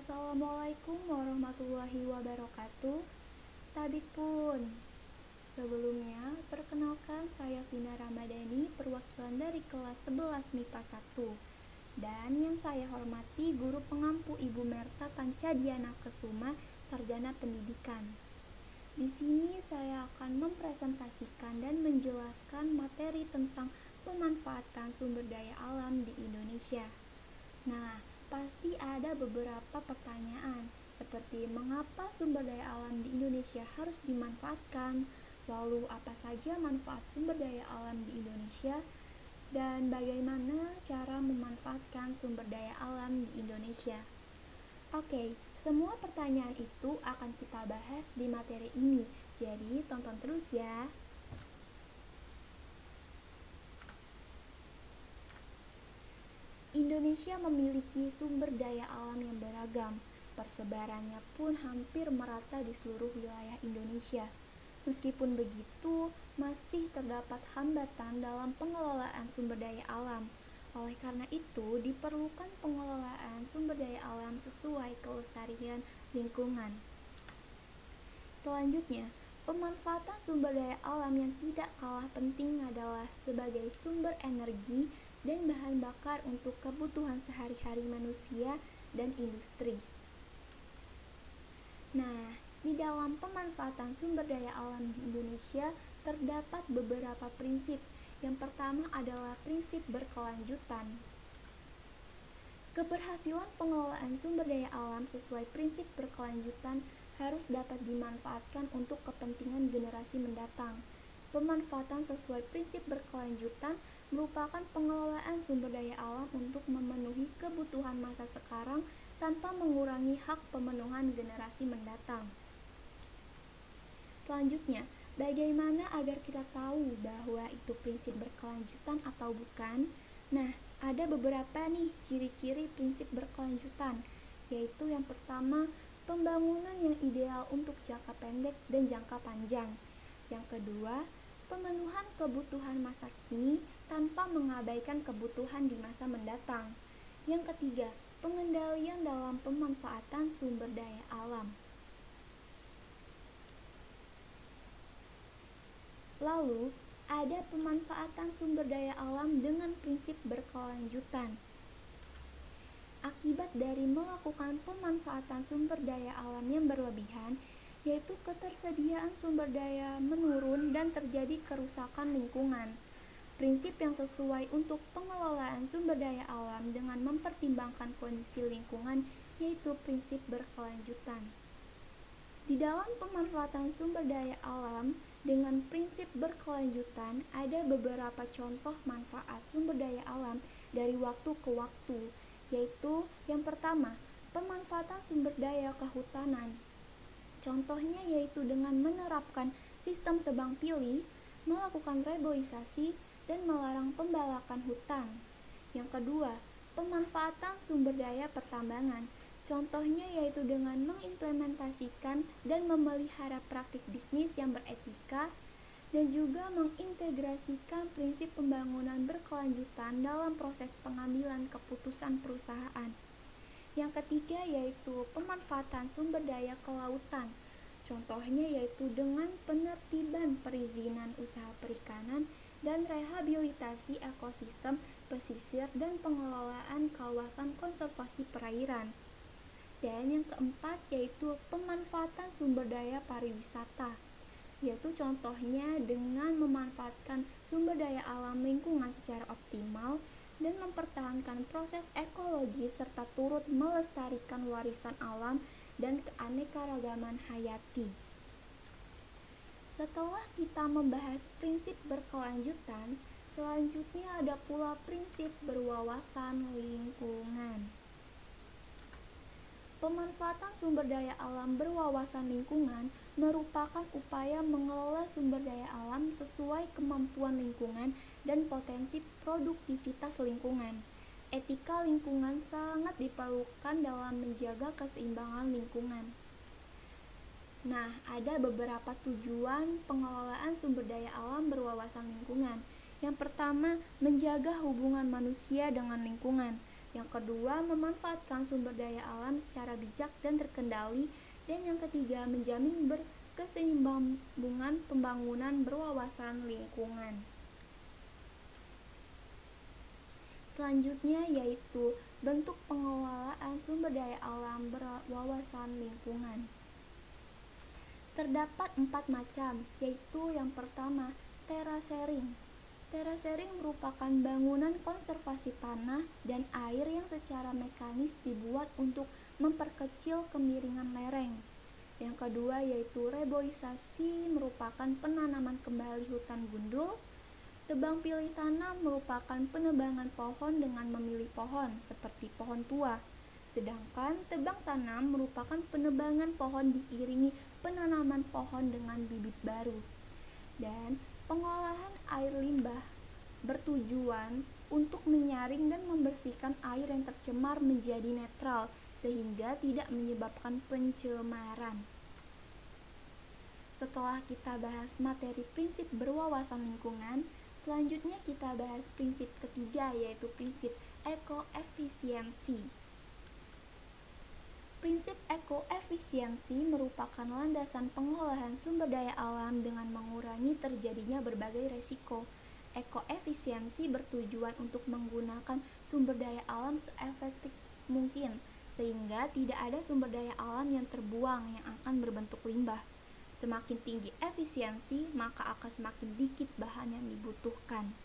Assalamualaikum warahmatullahi wabarakatuh. Tabik pun. Sebelumnya, perkenalkan saya Vina Ramadhani, perwakilan dari kelas 11 MIPA 1. Dan yang saya hormati guru pengampu Ibu Merta Pancadiana Kesuma, Sarjana Pendidikan. Di sini saya akan mempresentasikan dan menjelaskan materi tentang pemanfaatan sumber daya alam di Indonesia. Nah, pasti ada beberapa pertanyaan, seperti mengapa sumber daya alam di Indonesia harus dimanfaatkan, lalu apa saja manfaat sumber daya alam di Indonesia, dan bagaimana cara memanfaatkan sumber daya alam di Indonesia. Oke, semua pertanyaan itu akan kita bahas di materi ini, jadi tonton terus ya. Indonesia memiliki sumber daya alam yang beragam, persebarannya pun hampir merata di seluruh wilayah Indonesia. Meskipun begitu, masih terdapat hambatan dalam pengelolaan sumber daya alam. Oleh karena itu, diperlukan pengelolaan sumber daya alam sesuai kelestarian lingkungan. Selanjutnya, pemanfaatan sumber daya alam yang tidak kalah penting adalah sebagai sumber energi dan bahan bakar untuk kebutuhan sehari-hari manusia dan industri. Nah, di dalam pemanfaatan sumber daya alam di Indonesia terdapat beberapa prinsip. Yang pertama adalah prinsip berkelanjutan. Keberhasilan pengelolaan sumber daya alam sesuai prinsip berkelanjutan harus dapat dimanfaatkan untuk kepentingan generasi mendatang. Pemanfaatan sesuai prinsip berkelanjutan merupakan pengelolaan sumber daya alam untuk memenuhi kebutuhan masa sekarang tanpa mengurangi hak pemenuhan generasi mendatang. Selanjutnya, bagaimana agar kita tahu bahwa itu prinsip berkelanjutan atau bukan? Nah, ada beberapa nih ciri-ciri prinsip berkelanjutan, yaitu yang pertama, pembangunan yang ideal untuk jangka pendek dan jangka panjang. Yang kedua, pemenuhan kebutuhan masa kini tanpa mengabaikan kebutuhan di masa mendatang. Yang ketiga, pengendalian dalam pemanfaatan sumber daya alam. Lalu, ada pemanfaatan sumber daya alam dengan prinsip berkelanjutan. Akibat dari melakukan pemanfaatan sumber daya alam yang berlebihan, yaitu ketersediaan sumber daya menurun dan terjadi kerusakan lingkungan. Prinsip yang sesuai untuk pengelolaan sumber daya alam dengan mempertimbangkan kondisi lingkungan yaitu prinsip berkelanjutan. Di dalam pemanfaatan sumber daya alam dengan prinsip berkelanjutan ada beberapa contoh manfaat sumber daya alam dari waktu ke waktu, yaitu yang pertama, pemanfaatan sumber daya kehutanan. Contohnya yaitu dengan menerapkan sistem tebang pilih, melakukan reboisasi, dan melarang pembalakan hutan. Yang kedua, pemanfaatan sumber daya pertambangan. Contohnya yaitu dengan mengimplementasikan dan memelihara praktik bisnis yang beretika dan juga mengintegrasikan prinsip pembangunan berkelanjutan dalam proses pengambilan keputusan perusahaan. Yang ketiga yaitu pemanfaatan sumber daya kelautan. Contohnya yaitu dengan penertiban perizinan usaha perikanan dan rehabilitasi ekosistem pesisir dan pengelolaan kawasan konservasi perairan. Dan yang keempat yaitu pemanfaatan sumber daya pariwisata, yaitu contohnya dengan memanfaatkan sumber daya alam lingkungan secara optimal dan mempertahankan proses ekologi serta turut melestarikan warisan alam dan keanekaragaman hayati. Setelah kita membahas prinsip berkelanjutan, selanjutnya ada pula prinsip berwawasan lingkungan. Pemanfaatan sumber daya alam berwawasan lingkungan merupakan upaya mengelola sumber daya alam sesuai kemampuan lingkungan dan potensi produktivitas lingkungan. Etika lingkungan sangat diperlukan dalam menjaga keseimbangan lingkungan. Nah, ada beberapa tujuan pengelolaan sumber daya alam berwawasan lingkungan. Yang pertama, menjaga hubungan manusia dengan lingkungan. Yang kedua, memanfaatkan sumber daya alam secara bijak dan terkendali. Dan yang ketiga, menjamin berkesinambungan pembangunan berwawasan lingkungan. Selanjutnya yaitu bentuk pengelolaan sumber daya alam berwawasan lingkungan. Terdapat 4 macam, yaitu yang pertama, terasering. Terasering merupakan bangunan konservasi tanah dan air yang secara mekanis dibuat untuk memperkecil kemiringan lereng. Yang kedua yaitu reboisasi, merupakan penanaman kembali hutan gundul. Tebang pilih tanam merupakan penebangan pohon dengan memilih pohon, seperti pohon tua. Sedangkan tebang tanam merupakan penebangan pohon diiringi penanaman pohon dengan bibit baru. Dan pengolahan air limbah bertujuan untuk menyaring dan membersihkan air yang tercemar menjadi netral, sehingga tidak menyebabkan pencemaran. Setelah kita bahas materi prinsip berwawasan lingkungan, selanjutnya kita bahas prinsip ketiga, yaitu prinsip ekoefisiensi. Prinsip ekoefisiensi merupakan landasan pengolahan sumber daya alam dengan mengurangi terjadinya berbagai resiko. Ekoefisiensi bertujuan untuk menggunakan sumber daya alam seefektif mungkin, sehingga tidak ada sumber daya alam yang terbuang yang akan berbentuk limbah. Semakin tinggi efisiensi, maka akan semakin dikit bahan yang dibutuhkan.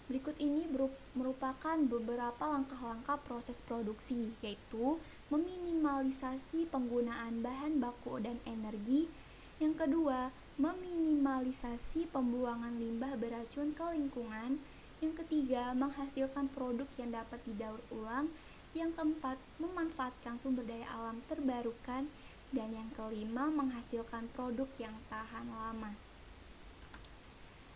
Berikut ini merupakan beberapa langkah-langkah proses produksi, yaitu meminimalisasi penggunaan bahan baku dan energi. Yang kedua, meminimalisasi pembuangan limbah beracun ke lingkungan. Yang ketiga, menghasilkan produk yang dapat didaur ulang. Yang keempat, memanfaatkan sumber daya alam terbarukan. Dan yang kelima, menghasilkan produk yang tahan lama.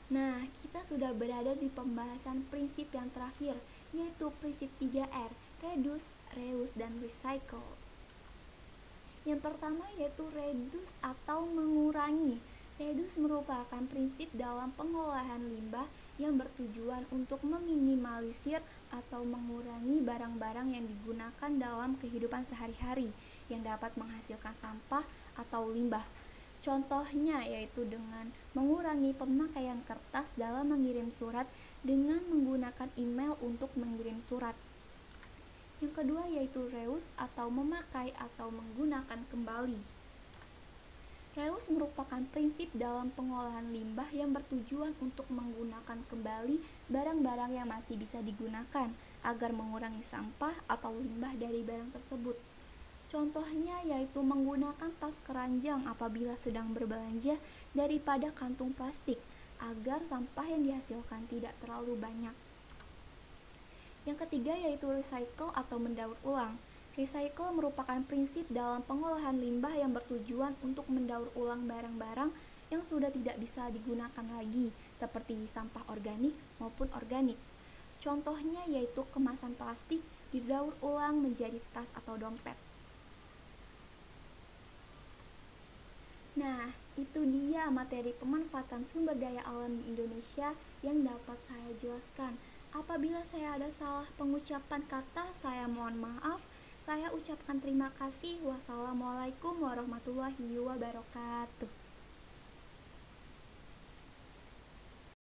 Nah, kita sudah berada di pembahasan prinsip yang terakhir, yaitu prinsip 3R, reduce, reuse, dan recycle. Yang pertama yaitu reduce atau mengurangi. Reduce merupakan prinsip dalam pengolahan limbah yang bertujuan untuk meminimalisir atau mengurangi barang-barang yang digunakan dalam kehidupan sehari-hari yang dapat menghasilkan sampah atau limbah. Contohnya yaitu dengan mengurangi pemakaian kertas dalam mengirim surat dengan menggunakan email untuk mengirim surat. Yang kedua yaitu reuse atau memakai atau menggunakan kembali. Reuse merupakan prinsip dalam pengolahan limbah yang bertujuan untuk menggunakan kembali barang-barang yang masih bisa digunakan agar mengurangi sampah atau limbah dari barang tersebut. Contohnya yaitu menggunakan tas keranjang apabila sedang berbelanja daripada kantung plastik agar sampah yang dihasilkan tidak terlalu banyak. Yang ketiga yaitu recycle atau mendaur ulang. Recycle merupakan prinsip dalam pengolahan limbah yang bertujuan untuk mendaur ulang barang-barang yang sudah tidak bisa digunakan lagi, seperti sampah organik maupun organik. Contohnya yaitu kemasan plastik didaur ulang menjadi tas atau dompet. Nah, itu dia materi pemanfaatan sumber daya alam di Indonesia yang dapat saya jelaskan. Apabila saya ada salah pengucapan kata, saya mohon maaf. Saya ucapkan terima kasih. Wassalamualaikum warahmatullahi wabarakatuh.